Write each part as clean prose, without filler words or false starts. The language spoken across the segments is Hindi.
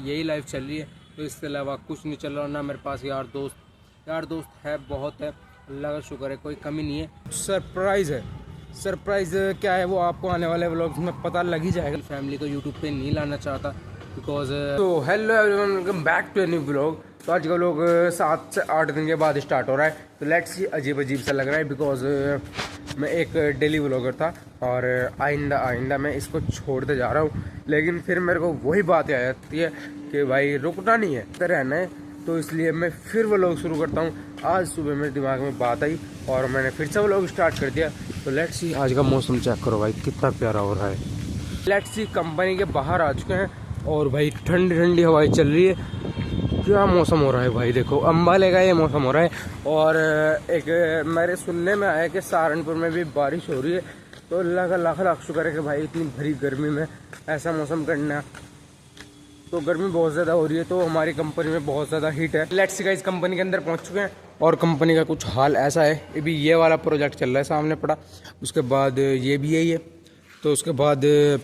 यही लाइफ चल रही है, तो इसके अलावा कुछ नहीं चल रहा। ना मेरे पास यार दोस्त है, बहुत है, अल्लाह का शुक्र है, कोई कमी नहीं है। सरप्राइज़ है, सरप्राइज़ क्या है वो आपको आने वाले व्लॉग्स में पता लग ही जाएगा। फैमिली को यूट्यूब पे नहीं लाना चाहता बिकॉज तो hello everyone, welcome back to a new vlog. तो आज का व्लॉग 7 से 8 दिन के बाद स्टार्ट हो रहा है। तो लेट्स सी, अजीब सा लग रहा है बिकॉज मैं एक डेली व्लॉगर था और आइंदा मैं इसको छोड़ते जा रहा हूँ। लेकिन फिर मेरे को वही बात आ जाती है कि भाई रुकना नहीं है, तो रहना है। तो इसलिए मैं फिर व्लॉग शुरू करता हूँ। आज सुबह मेरे दिमाग में बात आई और मैंने फिर से व्लॉग स्टार्ट कर दिया। तो लेट्स सी, आज का मौसम चेक करो भाई, कितना प्यारा हो रहा है। लेट्स सी, कंपनी के बाहर आ चुके हैं और भाई ठंडी ठंडी हवाएं चल रही है। क्या मौसम हो रहा है भाई, देखो अम्बाले का ये मौसम हो रहा है। और एक मेरे सुनने में आया कि सहारनपुर में भी बारिश हो रही है। तो अल्लाह का लाख लाख शुक्र है कि भाई इतनी भरी गर्मी में ऐसा मौसम करना। तो गर्मी बहुत ज़्यादा हो रही है, तो हमारी कंपनी में बहुत ज़्यादा हीट है। लेट्स सी गाइस, कंपनी के अंदर पहुंच चुके हैं और कंपनी का कुछ हाल ऐसा है। अभी ये वाला प्रोजेक्ट चल रहा है सामने पड़ा, उसके बाद ये भी यही है, तो उसके बाद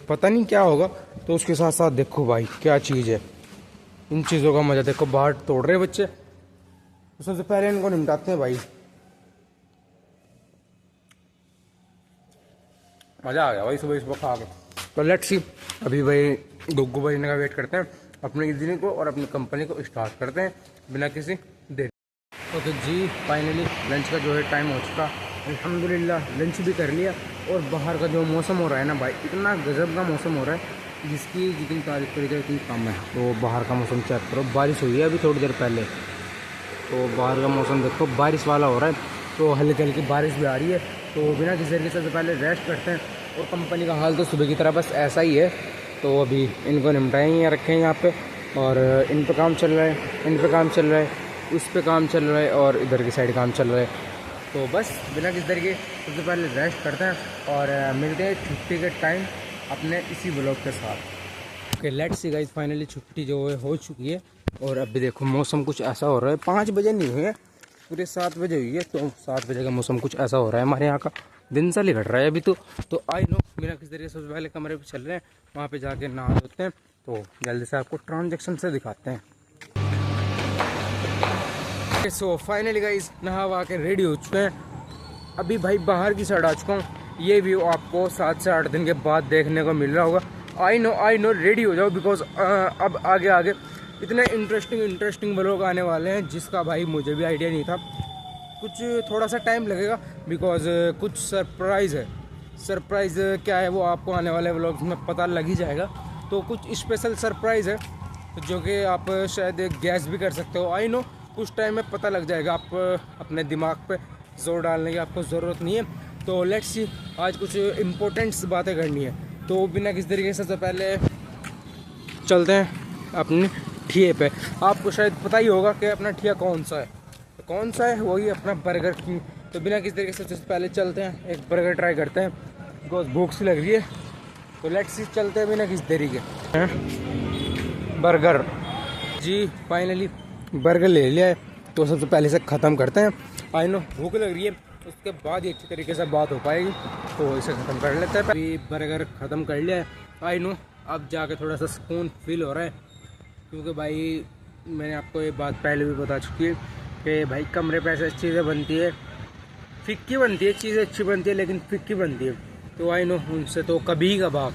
पता नहीं क्या होगा। तो उसके साथ साथ देखो भाई क्या चीज़ है, इन चीज़ों का मज़ा देखो। बाहर तोड़ रहे बच्चे, तो सबसे पहले इनको निपटाते हैं भाई। मज़ा आ गया भाई सुबह सुबह खा के। तो लेट्स सी, अभी भाई गुग्गू बजने का वेट करते हैं, अपने दिन को और अपनी कंपनी को स्टार्ट करते हैं बिना किसी देर। ओके जी, फाइनली लंच का जो है टाइम हो चुका। अल्हम्दुलिल्लाह लंच भी कर लिया। और बाहर का जो मौसम हो रहा है ना भाई, इतना गजब का मौसम हो रहा है जिसकी जितनी तारीफ करी जाए उतनी कम है। तो बाहर का मौसम चेक करो, बारिश हुई है अभी थोड़ी देर पहले। तो बाहर का मौसम देखो बारिश वाला हो रहा है, तो हल्की हल्की बारिश भी आ रही है। तो बिना किसी तरीके से पहले रेस्ट करते हैं। और कंपनी का हाल तो सुबह की तरह बस ऐसा ही है। तो अभी इनको निपटाएंगे, रखें यहाँ पे, और इन पे काम चल रहा है, इन पे काम चल रहा है, उस पे काम चल रहा है और इधर की साइड काम चल रहा है। तो बस बिना किसी तरीके सबसे पहले रेस्ट करते हैं और मिलते हैं छुट्टी के टाइम अपने इसी ब्लॉग के साथ। Okay let's see guys, finally छुट्टी जो है हो चुकी है। और अभी देखो मौसम कुछ ऐसा हो रहा है, 5 बजे नहीं हुए, पूरे 7 बजे हुई है। तो 7 बजे का मौसम कुछ ऐसा हो रहा है, हमारे यहाँ का दिन सा लिखट रहा है अभी। तो आई नो बिना किसी तरीके सबसे पहले कमरे पे चल रहे हैं, वहाँ पे जाके नहा धोते हैं। तो जल्दी से आपको ट्रांजेक्शन से दिखाते हैं। सो फाइनली गाइस, नहा वहा के रेडी हो चुके हैं। अभी भाई बाहर की साइड आ चुका हूँ। ये व्यू आपको 7 से 8 दिन के बाद देखने को मिल रहा होगा। आई नो रेडी हो जाओ बिकॉज अब आगे इतने इंटरेस्टिंग व्लॉग आने वाले हैं जिसका भाई मुझे भी आइडिया नहीं था। कुछ थोड़ा सा टाइम लगेगा बिकॉज कुछ सरप्राइज़ है। सरप्राइज़ क्या है वो आपको आने वाले व्लॉग्स में पता लग ही जाएगा। तो कुछ स्पेशल सरप्राइज़ है जो कि आप शायद गैस भी कर सकते हो। आई नो कुछ टाइम में पता लग जाएगा, आप अपने दिमाग पे जोर डालने की आपको ज़रूरत नहीं है। तो लेट्स सी, आज कुछ इम्पोर्टेंट बातें करनी है। तो बिना किसी तरीके से सबसे पहले चलते हैं अपनी ठिए पे। आपको शायद पता ही होगा कि अपना ठिया कौन सा है, तो कौन सा है वही अपना बर्गर किंग। तो बिना किसी तरीके से सबसे पहले चलते हैं, एक बर्गर ट्राई करते हैं बिकॉज भूख सी लग रही है। तो लेट्स सी, चलते हैं बिना किसी तरीके। बर्गर जी, फाइनली बर्गर ले लिया है। तो सबसे पहले से ख़त्म करते हैं। आई नो भूख लग रही है, उसके बाद ही अच्छी तरीके से बात हो पाएगी। तो इसे ख़त्म कर लेते हैं। अभी बर्गर ख़त्म कर लिया है। आई नो अब जाके थोड़ा सा सुकून फील हो रहा है, क्योंकि भाई मैंने आपको ये बात पहले भी बता चुकी है कि भाई कमरे पे ऐसी चीज़ें बनती है, फिक्की बनती है, चीज़ें अच्छी बनती है लेकिन फिक्की बनती है। तो आई नो उनसे तो कभी कभार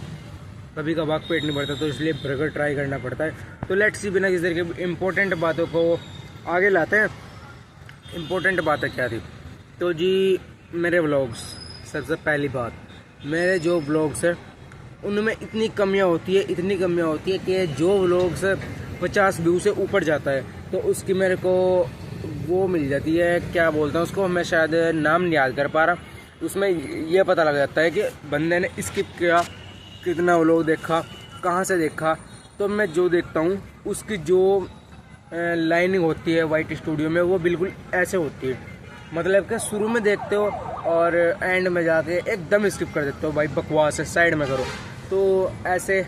पेट नहीं भरता, तो इसलिए बर्गर ट्राई करना पड़ता है। तो लेट्स सी, बिना किसी तरीके की इम्पोर्टेंट बातों को आगे लाते हैं। इम्पोर्टेंट बातें क्या थी? तो जी मेरे व्लॉग्स, सबसे पहली बात, मेरे जो व्लॉग्स हैं उनमें इतनी कमियां होती है कि जो व्लॉग्स 50 व्यू से ऊपर जाता है तो उसकी मेरे को वो मिल जाती है, क्या बोलते हैं उसको, मैं शायद नाम नहीं याद कर पा रहा। उसमें ये पता लग जाता है कि बंदे ने स्किप किया, कितना व्लॉग देखा, कहाँ से देखा। तो मैं जो देखता हूँ उसकी जो लाइनिंग होती है वाइट स्टूडियो में, वो बिल्कुल ऐसे होती है, मतलब कि शुरू में देखते हो और एंड में जाके एकदम स्किप कर देते हो। भाई बकवास है, साइड में करो। तो ऐसे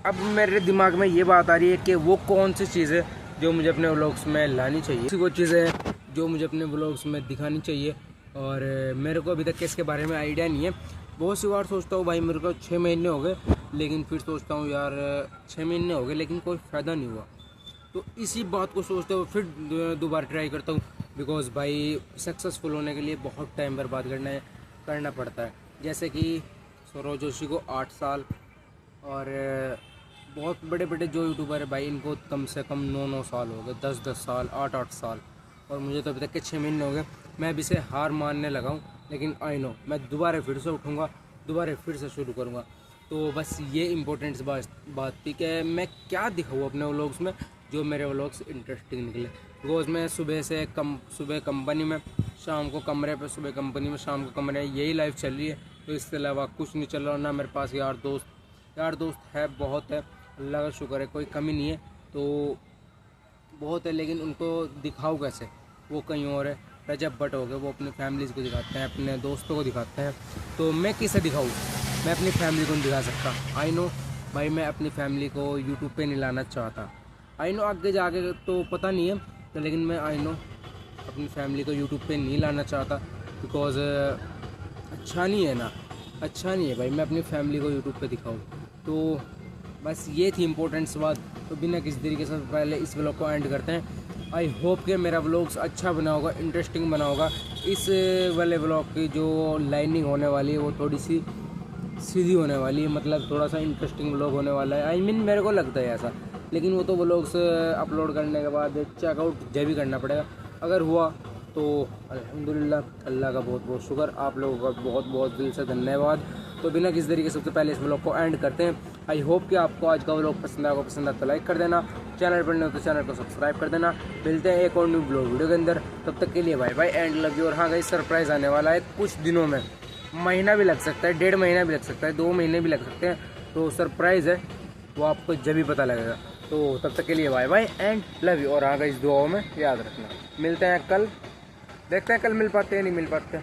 अब मेरे दिमाग में ये बात आ रही है कि वो कौन सी चीज़ है जो मुझे अपने व्लॉग्स में लानी चाहिए, वो चीज़ें जो मुझे अपने व्लॉग्स में दिखानी चाहिए। और मेरे को अभी तक इसके बारे में आइडिया नहीं है। बहुत सी बार सोचता हूँ भाई, मेरे को 6 महीने हो गए लेकिन फिर सोचता हूँ यार 6 महीने हो गए लेकिन कोई फ़ायदा नहीं हुआ। तो इसी बात को सोचते हुए फिर दोबारा ट्राई करता हूँ, बिकॉज़ भाई सक्सेसफुल होने के लिए बहुत टाइम बर्बाद करना पड़ता है। जैसे कि सौरव जोशी को 8 साल, और बहुत बड़े बड़े जो यूट्यूबर है भाई इनको कम से कम 9 साल हो गए, 10 साल, 8 साल, और मुझे तो अभी तक के 6 महीने हो गए। मैं अभी से हार मानने लगा हूँ, लेकिन आई नो मैं दोबारा फिर से उठूँगा, दोबारा फिर से शुरू करूँगा। तो बस ये इम्पोर्टेंट बात थी कि मैं क्या दिखाऊँ अपने व्लॉग्स में जो मेरे व्लॉग्स इंटरेस्टिंग निकले। बिकॉज मैं सुबह कंपनी में, शाम को कमरे पे, सुबह कंपनी में, शाम को कमरे में, यही लाइफ चल रही है। तो इसके अलावा कुछ नहीं चल रहा, ना मेरे पास यार दोस्त है, बहुत है, अल्लाह का शुक्र है, कोई कमी नहीं है। तो बहुत है, लेकिन उनको दिखाऊँ कैसे, वो कहीं और है। रजब भट्ट हो गए, वो अपनी फैमिलीज़ को दिखाते हैं, अपने दोस्तों को दिखाते हैं, तो मैं किसे दिखाऊँ? मैं अपनी फैमिली को नहीं दिखा सकता। आई नो भाई मैं अपनी फैमिली को यूट्यूब पे नहीं लाना चाहता। आई नो आगे जाके तो पता नहीं है, तो लेकिन मैं आई नो अपनी फैमिली को यूट्यूब पे नहीं लाना चाहता, बिकॉज़ अच्छा नहीं है ना, अच्छा नहीं है भाई मैं अपनी फैमिली को यूट्यूब पे दिखाऊं। तो बस ये थी इम्पोर्टेंट बात। तो बिना किसी तरीके से पहले इस व्लॉग को एंड करते हैं। आई होप कि मेरा व्लॉग्स अच्छा बना होगा, इंटरेस्टिंग बना होगा। इस वाले व्लॉग की जो लाइनिंग होने वाली है वो थोड़ी सी सीधी होने वाली है, मतलब थोड़ा सा इंटरेस्टिंग व्लॉग होने वाला है। आई मीन मेरे को लगता है ऐसा, लेकिन वो तो व्लॉग्स अपलोड करने के बाद चेकआउट जब भी करना पड़ेगा। अगर हुआ तो अल्हम्दुलिल्लाह, अल्लाह का बहुत बहुत शुक्र, आप लोगों का बहुत बहुत दिल से धन्यवाद। तो बिना किसी तरीके से सबसे पहले इस व्लॉग को एंड करते हैं। आई होप कि आपको आज का व्लॉग पसंद आएगा, पसंद आता तो लाइक कर देना, चैनल पर नहीं हो तो चैनल को सब्सक्राइब कर देना। मिलते हैं एक और न्यू ब्लॉग वीडियो के अंदर, तब तक के लिए bye bye and love you. और हाँ गाइस, सरप्राइज़ आने वाला है कुछ दिनों में, महीना भी लग सकता है, 1.5 महीना भी लग सकता है, 2 महीने भी लग सकते हैं। तो सरप्राइज़ है, वो आपको जब भी पता लगेगा। तो तब तक के लिए bye bye and love you. और हाँ गाइस, दुआओं में याद रखना। मिलते हैं कल, देखते हैं कल मिल पाते हैं नहीं मिल पाते।